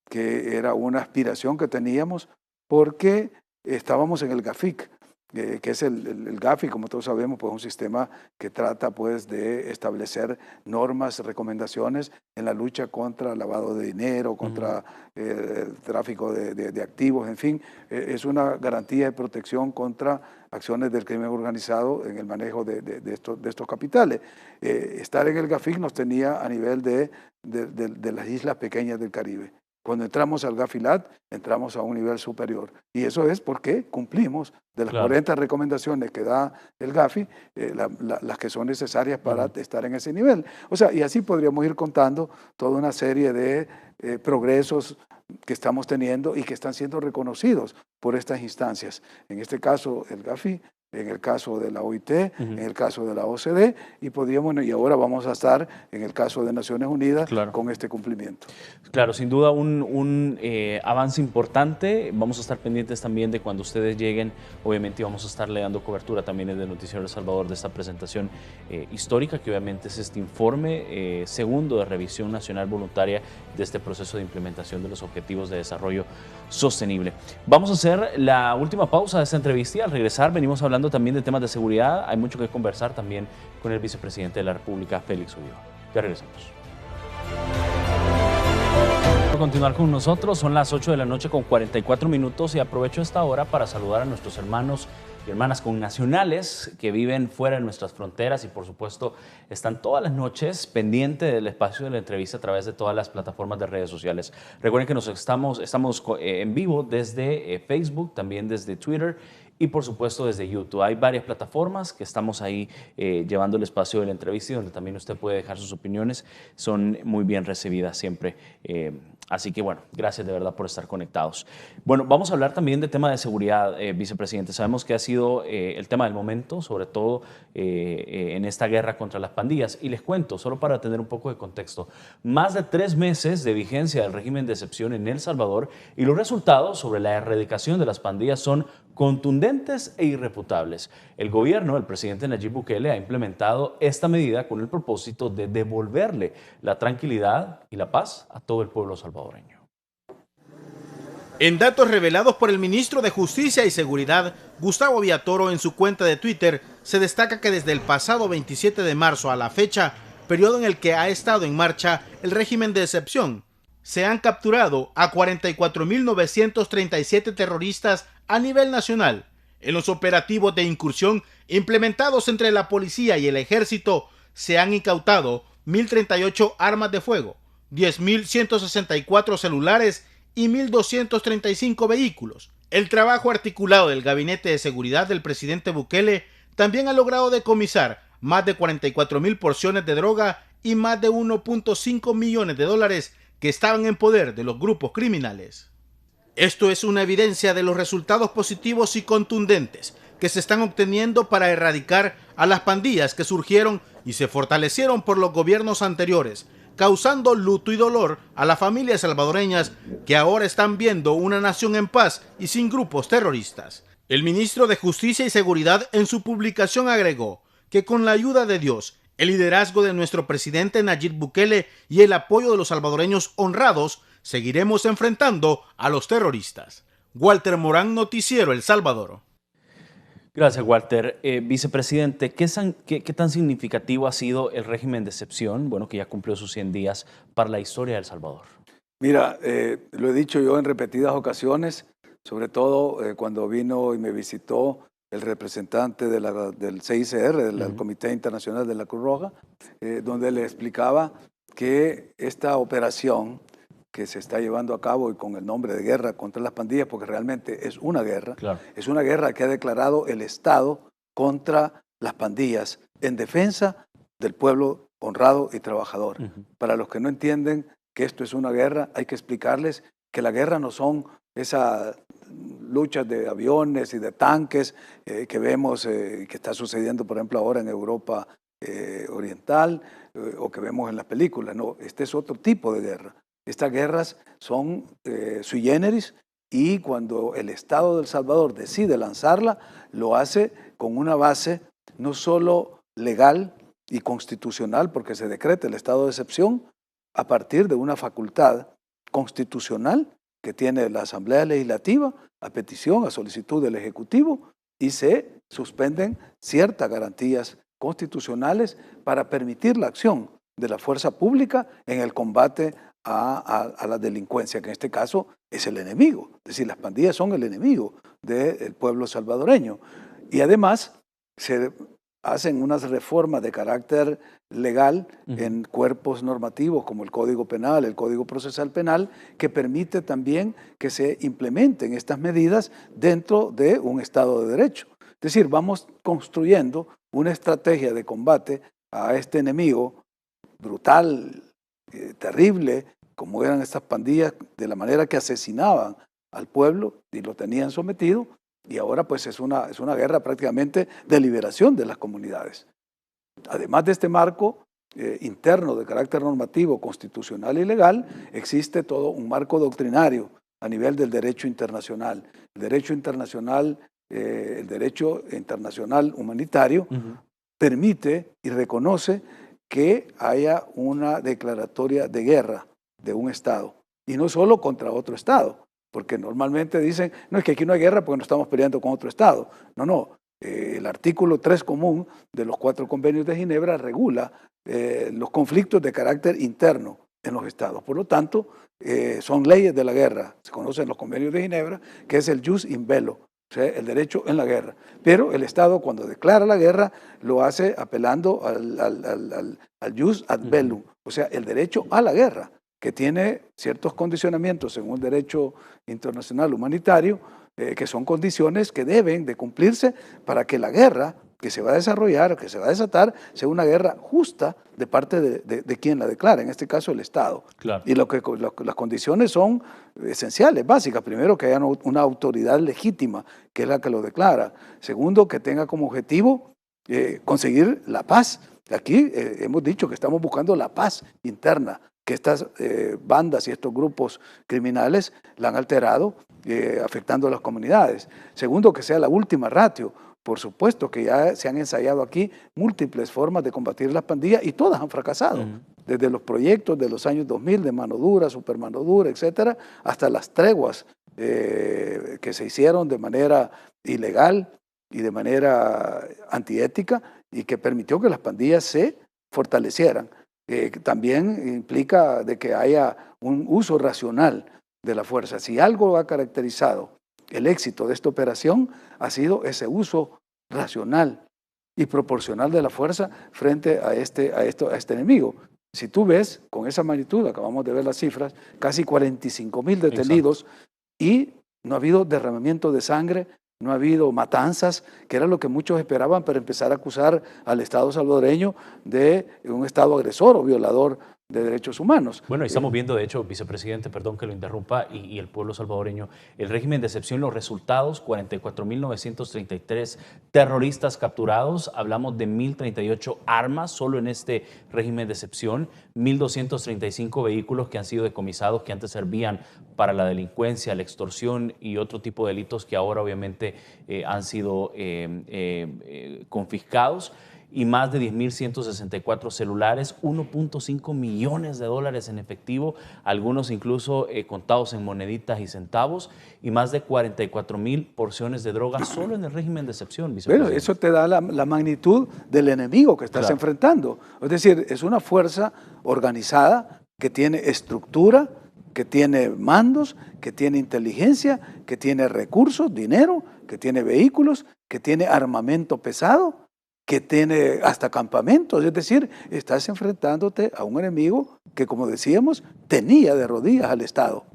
S2: que era una aspiración que teníamos porque estábamos en el GAFIC, que es el GAFI, como todos sabemos, pues un sistema que trata pues de establecer normas, recomendaciones en la lucha contra el lavado de dinero, contra el tráfico de activos, en fin, es una garantía de protección contra acciones del crimen organizado en el manejo de estos capitales. Estar en el GAFIC nos tenía a nivel de las islas pequeñas del Caribe. Cuando entramos al GAFILAT, entramos a un nivel superior. Y eso es porque cumplimos de las 40 recomendaciones que da el GAFI, las que son necesarias para estar en ese nivel. O sea, y así podríamos ir contando toda una serie de progresos que estamos teniendo y que están siendo reconocidos por estas instancias. En este caso, el GAFI, en el caso de la OIT, en el caso de la OCDE, y ahora vamos a estar en el caso de Naciones Unidas con este cumplimiento.
S1: Claro, sin duda un avance importante. Vamos a estar pendientes también de cuando ustedes lleguen. Obviamente vamos a estarle dando cobertura también desde Noticiero El Salvador de esta presentación histórica, que obviamente es este informe segundo de revisión nacional voluntaria de este proceso de implementación de los Objetivos de Desarrollo Sostenible. Vamos a hacer la última pausa de esta entrevista y al regresar venimos hablando también de temas de seguridad. Hay mucho que conversar también con el vicepresidente de la República, Félix Ulloa. Ya regresamos. Por continuar con nosotros, son las 8 de la noche con 44 minutos y aprovecho esta hora para saludar a nuestros hermanos y hermanas connacionales que viven fuera de nuestras fronteras y por supuesto están todas las noches pendientes del espacio de la entrevista a través de todas las plataformas de redes sociales. Recuerden que estamos en vivo desde Facebook, también desde Twitter y por supuesto desde YouTube. Hay varias plataformas que estamos ahí llevando el espacio de la entrevista y donde también usted puede dejar sus opiniones. Son muy bien recibidas siempre. Así que bueno, gracias de verdad por estar conectados. Bueno, vamos a hablar también de tema de seguridad, vicepresidente. Sabemos que ha sido el tema del momento, sobre todo en esta guerra contra las pandillas. Y les cuento, solo para tener un poco de contexto, más de 3 meses de vigencia del régimen de excepción en El Salvador y los resultados sobre la erradicación de las pandillas son contundentes e irrefutables. El gobierno, el presidente Nayib Bukele, ha implementado esta medida con el propósito de devolverle la tranquilidad y la paz a todo el pueblo salvadoreño.
S5: En datos revelados por el ministro de Justicia y Seguridad, Gustavo Villatoro, en su cuenta de Twitter, se destaca que desde el pasado 27 de marzo a la fecha, periodo en el que ha estado en marcha el régimen de excepción, se han capturado a 44.937 terroristas a nivel nacional. En los operativos de incursión implementados entre la policía y el ejército, se han incautado 1.038 armas de fuego, 10.164 celulares y 1.235 vehículos. El trabajo articulado del Gabinete de Seguridad del presidente Bukele también ha logrado decomisar más de 44.000 porciones de droga y más de 1.5 millones de dólares que estaban en poder de los grupos criminales. Esto es una evidencia de los resultados positivos y contundentes que se están obteniendo para erradicar a las pandillas que surgieron y se fortalecieron por los gobiernos anteriores, causando luto y dolor a las familias salvadoreñas que ahora están viendo una nación en paz y sin grupos terroristas. El ministro de Justicia y Seguridad en su publicación agregó que con la ayuda de Dios, el liderazgo de nuestro presidente Nayib Bukele y el apoyo de los salvadoreños honrados, seguiremos enfrentando a los terroristas. Walter Morán, Noticiero El Salvador.
S1: Gracias, Walter. Vicepresidente, ¿qué tan significativo ha sido el régimen de excepción, bueno, que ya cumplió sus 100 días, para la historia de El Salvador?
S2: Mira, lo he dicho yo en repetidas ocasiones, sobre todo cuando vino y me visitó el representante del CICR, del Comité Internacional de la Cruz Roja, donde le explicaba que esta operación que se está llevando a cabo y con el nombre de guerra contra las pandillas, porque realmente es una guerra,
S1: Claro.
S2: es una guerra que ha declarado el Estado contra las pandillas en defensa del pueblo honrado y trabajador. Para los que no entienden que esto es una guerra, hay que explicarles que la guerra no son esas luchas de aviones y de tanques que vemos que está sucediendo, por ejemplo, ahora en Europa oriental o que vemos en las películas. No, este es otro tipo de guerra. Estas guerras son sui generis y cuando el Estado de El Salvador decide lanzarla, lo hace con una base no solo legal y constitucional, porque se decreta el estado de excepción a partir de una facultad constitucional que tiene la Asamblea Legislativa a petición, a solicitud del Ejecutivo, y se suspenden ciertas garantías constitucionales para permitir la acción de la fuerza pública en el combate a la delincuencia, que en este caso es el enemigo. Es decir, las pandillas son el enemigo del pueblo salvadoreño. Y además se hacen unas reformas de carácter legal en cuerpos normativos como el Código Penal, el Código Procesal Penal, que permite también que se implementen estas medidas dentro de un Estado de Derecho. Es decir, vamos construyendo una estrategia de combate a este enemigo brutal, terrible, como eran estas pandillas, de la manera que asesinaban al pueblo y lo tenían sometido, y ahora pues es una guerra prácticamente de liberación de las comunidades. Además de este marco interno de carácter normativo, constitucional y legal, existe todo un marco doctrinario a nivel del derecho internacional. El derecho internacional humanitario permite y reconoce que haya una declaratoria de guerra de un Estado, y no solo contra otro Estado, porque normalmente dicen, no, es que aquí no hay guerra porque no estamos peleando con otro Estado. No, no. El artículo 3 común de los 4 convenios de Ginebra regula los conflictos de carácter interno en los Estados. Por lo tanto, son leyes de la guerra. Se conocen los convenios de Ginebra, que es el jus in bello, o sea, el derecho en la guerra. Pero el Estado, cuando declara la guerra, lo hace apelando al jus ad bellum, o sea, el derecho a la guerra, que tiene ciertos condicionamientos según el derecho internacional humanitario, que son condiciones que deben de cumplirse para que la guerra que se va a desarrollar, que se va a desatar, sea una guerra justa de parte de quien la declara, en este caso el Estado.
S1: Claro.
S2: Y las condiciones son esenciales, básicas. Primero, que haya una autoridad legítima, que es la que lo declara. Segundo, que tenga como objetivo conseguir la paz. Aquí hemos dicho que estamos buscando la paz interna, que estas bandas y estos grupos criminales la han alterado, afectando a las comunidades. Segundo, que sea la última ratio. Por supuesto que ya se han ensayado aquí múltiples formas de combatir las pandillas y todas han fracasado. Desde los proyectos de los años 2000 de mano dura, super mano dura, etcétera, hasta las treguas que se hicieron de manera ilegal y de manera antiética y que permitió que las pandillas se fortalecieran. También implica de que haya un uso racional de la fuerza. Si algo ha caracterizado el éxito de esta operación, ha sido ese uso racional y proporcional de la fuerza frente a este enemigo. Si tú ves, con esa magnitud, acabamos de ver las cifras, casi 45,000 detenidos. Exacto. Y no ha habido derramamiento de sangre, no ha habido matanzas, que era lo que muchos esperaban para empezar a acusar al Estado salvadoreño de un Estado agresor o violador de derechos humanos.
S1: Bueno, y estamos viendo, de hecho, vicepresidente, perdón que lo interrumpa, y el pueblo salvadoreño, el régimen de excepción, los resultados, 44.933 terroristas capturados, hablamos de 1.038 armas solo en este régimen de excepción, 1.235 vehículos que han sido decomisados, que antes servían para la delincuencia, la extorsión y otro tipo de delitos que ahora obviamente han sido confiscados, y más de 10.164 celulares, 1.5 millones de dólares en efectivo, algunos incluso contados en moneditas y centavos, y más de 44,000 porciones de droga solo en el régimen de excepción.
S2: Bueno, eso te da la magnitud del enemigo que estás enfrentando. Es decir, es una fuerza organizada que tiene estructura, que tiene mandos, que tiene inteligencia, que tiene recursos, dinero, que tiene vehículos, que tiene armamento pesado, que tiene hasta campamentos. Es decir, estás enfrentándote a un enemigo que, como decíamos, tenía de rodillas al Estado.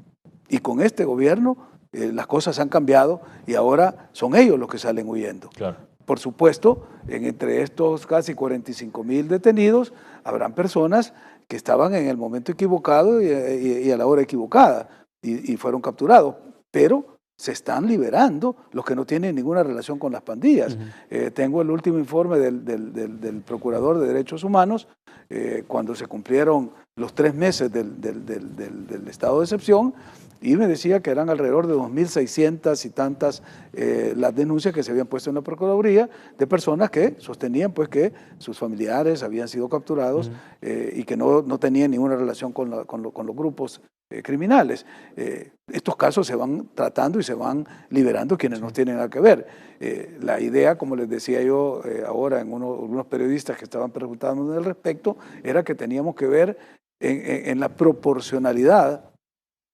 S2: Y con este gobierno las cosas han cambiado y ahora son ellos los que salen huyendo.
S1: Claro.
S2: Por supuesto, entre estos casi 45.000 detenidos, habrán personas que estaban en el momento equivocado y a la hora equivocada y fueron capturados, pero se están liberando los que no tienen ninguna relación con las pandillas. Tengo el último informe del Procurador de Derechos Humanos, cuando se cumplieron los 3 meses del estado de excepción, y me decía que eran alrededor de 2.600 y tantas las denuncias que se habían puesto en la Procuraduría de personas que sostenían pues que sus familiares habían sido capturados y que no tenían ninguna relación con los grupos criminales. Estos casos se van tratando y se van liberando quienes no tienen nada que ver. La idea, como les decía yo ahora en algunos periodistas que estaban preguntando al respecto, era que teníamos que ver en la proporcionalidad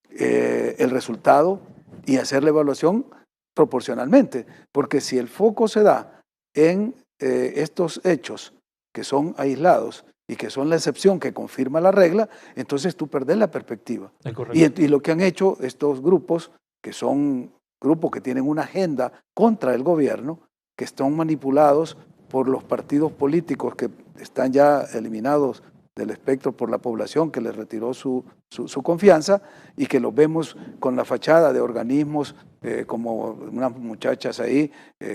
S2: el resultado y hacer la evaluación proporcionalmente, porque si el foco se da en estos hechos que son aislados y que son la excepción que confirma la regla, entonces tú perdés la perspectiva. Y lo que han hecho estos grupos, que son grupos que tienen una agenda contra el gobierno, que están manipulados por los partidos políticos que están ya eliminados del espectro por la población que les retiró su confianza, y que los vemos con la fachada de organismos como unas muchachas ahí,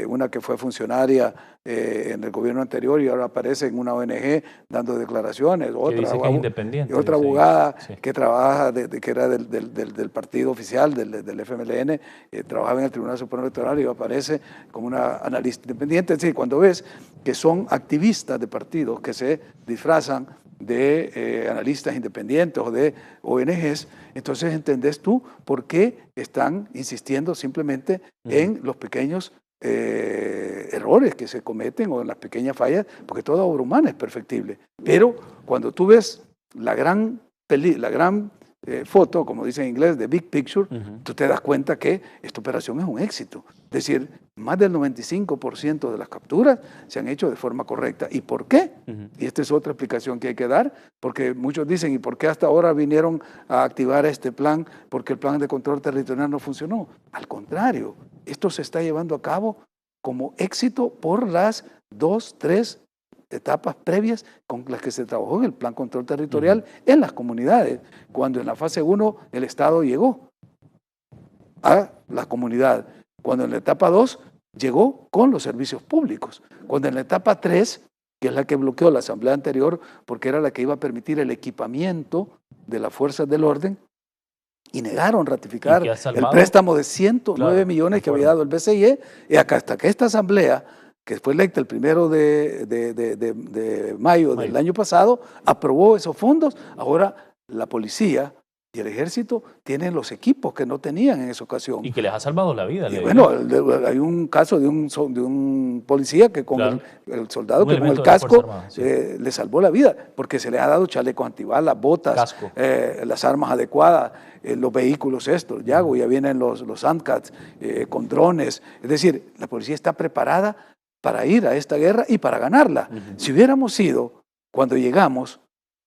S2: una que fue funcionaria en el gobierno anterior y ahora aparece en una ONG dando declaraciones, otra abogada que trabaja, que era del partido oficial, del FMLN, trabajaba en el Tribunal Supremo Electoral y aparece como una analista independiente. Es decir, cuando ves que son activistas de partidos que se disfrazan de analistas independientes o de ONGs, entonces entendés tú por qué están insistiendo simplemente en los pequeños errores que se cometen o en las pequeñas fallas, porque toda obra humana es perfectible. Pero cuando tú ves la gran foto, como dicen en inglés, de big picture, tú te das cuenta que esta operación es un éxito. Es decir, más del 95% de las capturas se han hecho de forma correcta. ¿Y por qué? Y esta es otra explicación que hay que dar, porque muchos dicen, ¿y por qué hasta ahora vinieron a activar este plan? Porque el plan de control territorial no funcionó. Al contrario, esto se está llevando a cabo como éxito por las 2, 3 etapas previas con las que se trabajó en el plan control territorial en las comunidades, cuando en la fase 1 el Estado llegó a la comunidad, cuando en la etapa 2 llegó con los servicios públicos, cuando en la etapa 3, que es la que bloqueó la asamblea anterior porque era la que iba a permitir el equipamiento de las fuerzas del orden, y negaron ratificar el préstamo de 109 millones que había dado el BCE, y hasta que esta asamblea, que fue electa el 1 de mayo del año pasado, aprobó esos fondos. Ahora la policía y el ejército tienen los equipos que no tenían en esa ocasión.
S1: Y que les ha salvado la vida.
S2: Bueno, hay un caso de un policía que con el soldado que con el casco le salvó la vida, porque se le ha dado chalecos antibalas, botas, las armas adecuadas, los vehículos estos, ya vienen los Sandcats con drones. Es decir, la policía está preparada para ir a esta guerra y para ganarla. Si hubiéramos sido, cuando llegamos,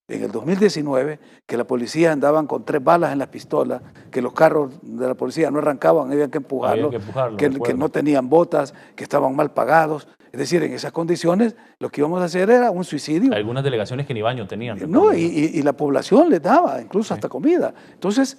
S2: en el 2019, que la policía andaban con 3 balas en las pistolas, que los carros de la policía no arrancaban, había que empujarlos, que no tenían botas, que estaban mal pagados. Es decir, en esas condiciones lo que íbamos a hacer era un suicidio.
S1: Algunas delegaciones que ni baño tenían.
S2: No, y la población les daba incluso hasta comida. Entonces,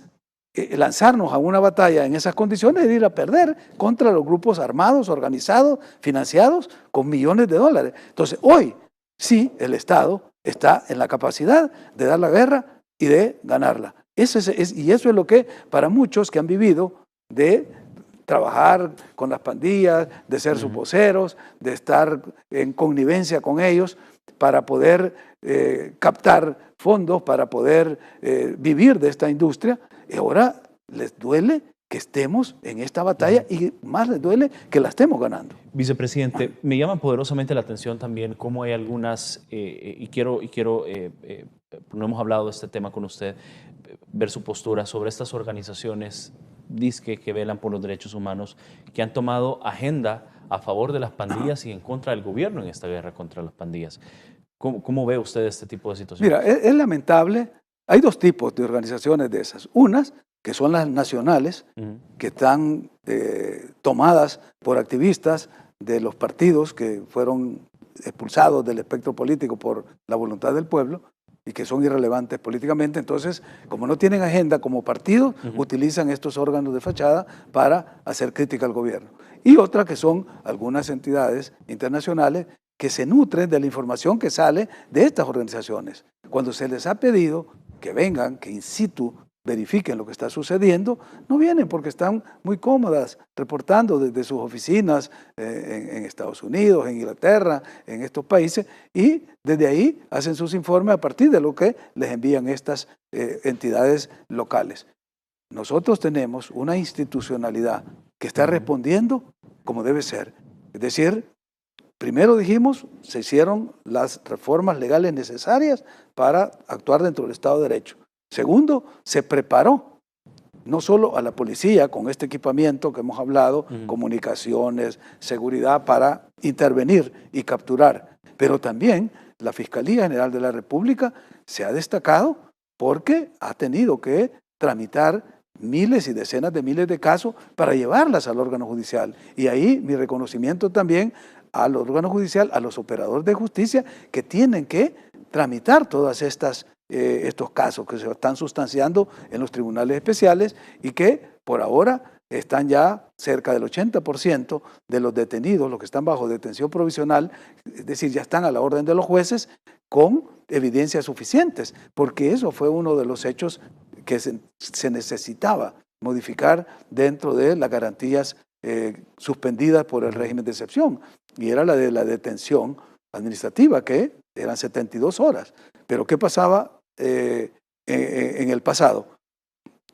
S2: lanzarnos a una batalla en esas condiciones es ir a perder contra los grupos armados, organizados, financiados con millones de dólares. Entonces, hoy sí el Estado está en la capacidad de dar la guerra y de ganarla. Y eso es lo que para muchos que han vivido de trabajar con las pandillas, de ser sus voceros, de estar en connivencia con ellos para poder captar fondos, para poder vivir de esta industria, y ahora les duele que estemos en esta batalla y más les duele que la estemos ganando.
S1: Vicepresidente, me llama poderosamente la atención también cómo hay algunas, no hemos hablado de este tema con usted, ver su postura sobre estas organizaciones disque que velan por los derechos humanos, que han tomado agenda a favor de las pandillas y en contra del gobierno en esta guerra contra las pandillas. ¿Cómo ve usted este tipo de situaciones?
S2: Mira, es lamentable Hay dos tipos de organizaciones de esas. Unas que son las nacionales, que están tomadas por activistas de los partidos que fueron expulsados del espectro político por la voluntad del pueblo y que son irrelevantes políticamente. Entonces, como no tienen agenda como partido, utilizan estos órganos de fachada para hacer crítica al gobierno. Y otra que son algunas entidades internacionales que se nutren de la información que sale de estas organizaciones. Cuando se les ha pedido que vengan, que in situ verifiquen lo que está sucediendo, no vienen porque están muy cómodas reportando desde sus oficinas en Estados Unidos, en Inglaterra, en estos países, y desde ahí hacen sus informes a partir de lo que les envían estas entidades locales. Nosotros tenemos una institucionalidad que está respondiendo como debe ser. Es decir, primero dijimos, se hicieron las reformas legales necesarias para actuar dentro del Estado de Derecho. Segundo, se preparó no solo a la policía con este equipamiento que hemos hablado, comunicaciones, seguridad para intervenir y capturar, pero también la Fiscalía General de la República se ha destacado porque ha tenido que tramitar miles y decenas de miles de casos para llevarlas al órgano judicial. Y ahí mi reconocimiento también al órgano judicial, a los operadores de justicia que tienen que tramitar todas estos casos que se están sustanciando en los tribunales especiales y que por ahora están ya cerca del 80% de los detenidos, los que están bajo detención provisional, es decir, ya están a la orden de los jueces con evidencias suficientes, porque eso fue uno de los hechos que se necesitaba modificar dentro de las garantías suspendidas por el régimen de excepción, y era la de la detención administrativa, que eran 72 horas. Pero ¿qué pasaba en el pasado?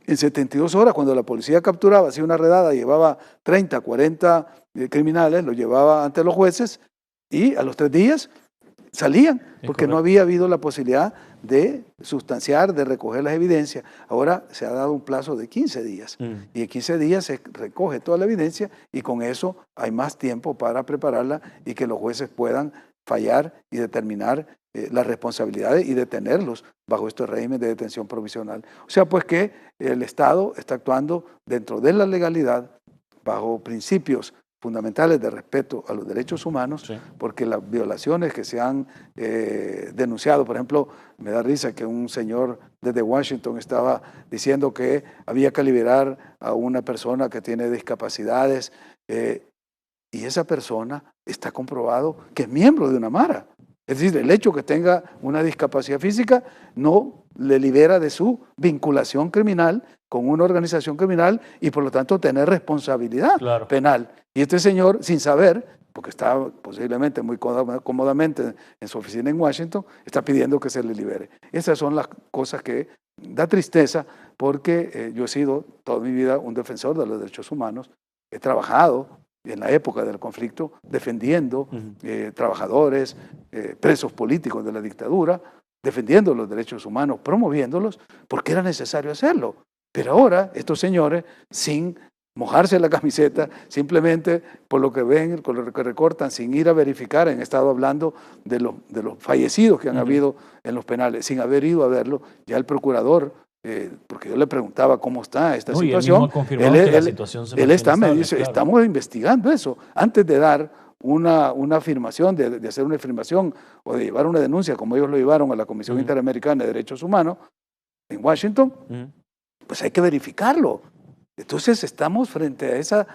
S2: En 72 horas, cuando la policía capturaba, hacía una redada, llevaba 30, 40 criminales, los llevaba ante los jueces y a los 3 días salían, porque no había habido la posibilidad de sustanciar, de recoger las evidencias. Ahora se ha dado un plazo de 15 días y en 15 días se recoge toda la evidencia y con eso hay más tiempo para prepararla y que los jueces puedan fallar y determinar las responsabilidades y detenerlos bajo este régimen de detención provisional. O sea, pues que el Estado está actuando dentro de la legalidad, bajo principios fundamentales de respeto a los derechos humanos, porque las violaciones que se han denunciado, por ejemplo, me da risa que un señor desde Washington estaba diciendo que había que liberar a una persona que tiene discapacidades, y esa persona está comprobado que es miembro de una mara. Es decir, el hecho que tenga una discapacidad física no le libera de su vinculación criminal con una organización criminal y por lo tanto tener responsabilidad penal. Y este señor, sin saber, porque está posiblemente muy cómodamente en su oficina en Washington, está pidiendo que se le libere. Esas son las cosas que da tristeza porque yo he sido toda mi vida un defensor de los derechos humanos, he trabajado en la época del conflicto defendiendo trabajadores, presos políticos de la dictadura, defendiendo los derechos humanos, promoviéndolos, porque era necesario hacerlo. Pero ahora estos señores, sin mojarse la camiseta, simplemente por lo que ven, por lo que recortan, sin ir a verificar, han estado hablando de los fallecidos que han habido en los penales, sin haber ido a verlo, ya el procurador, porque yo le preguntaba cómo está esta situación, él está, me dice, estamos investigando eso, antes de dar una afirmación, de hacer una afirmación o de llevar una denuncia, como ellos lo llevaron a la Comisión Interamericana de Derechos Humanos en Washington, pues hay que verificarlo. Entonces estamos frente a esa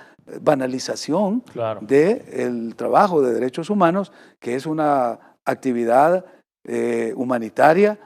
S2: banalización del trabajo de derechos humanos, que es una actividad humanitaria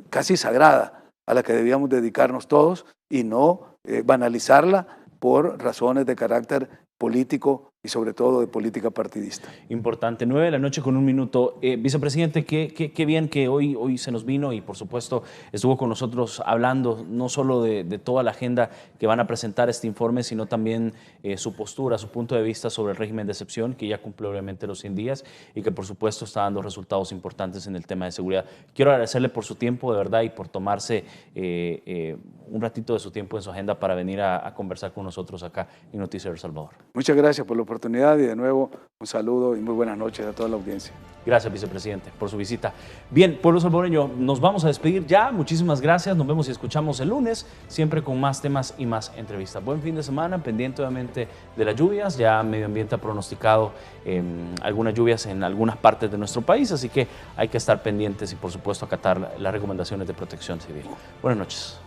S2: casi sagrada, a la que debíamos dedicarnos todos y no banalizarla por razones de carácter político y sobre todo de política partidista.
S1: Importante, 9:01 p.m. Vicepresidente, qué bien que hoy se nos vino y por supuesto estuvo con nosotros hablando no solo de toda la agenda que van a presentar este informe, sino también su postura, su punto de vista sobre el régimen de excepción, que ya cumple obviamente los 100 días y que por supuesto está dando resultados importantes en el tema de seguridad. Quiero agradecerle por su tiempo de verdad y por tomarse un ratito de su tiempo en su agenda para venir a conversar con nosotros acá en Noticiero El Salvador.
S2: Muchas gracias por la oportunidad. oportunidad y de nuevo un saludo y muy buenas noches a toda la audiencia.
S1: Gracias, vicepresidente, por su visita. Bien, pueblo salvadoreño, nos vamos a despedir ya. Muchísimas gracias. Nos vemos y escuchamos el lunes, siempre con más temas y más entrevistas. Buen fin de semana, pendiente obviamente de las lluvias. Ya Medio Ambiente ha pronosticado algunas lluvias en algunas partes de nuestro país, así que hay que estar pendientes y, por supuesto, acatar las recomendaciones de protección civil. Buenas noches.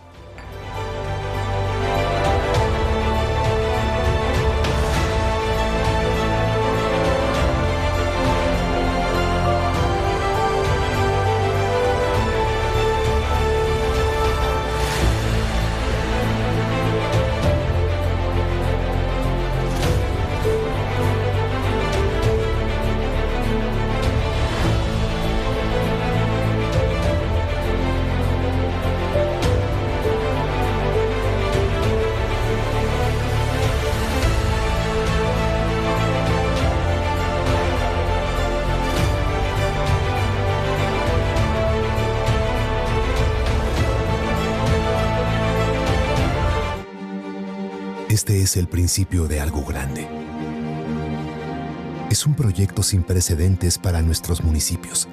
S6: Este es el principio de algo grande. Es un proyecto sin precedentes para nuestros municipios.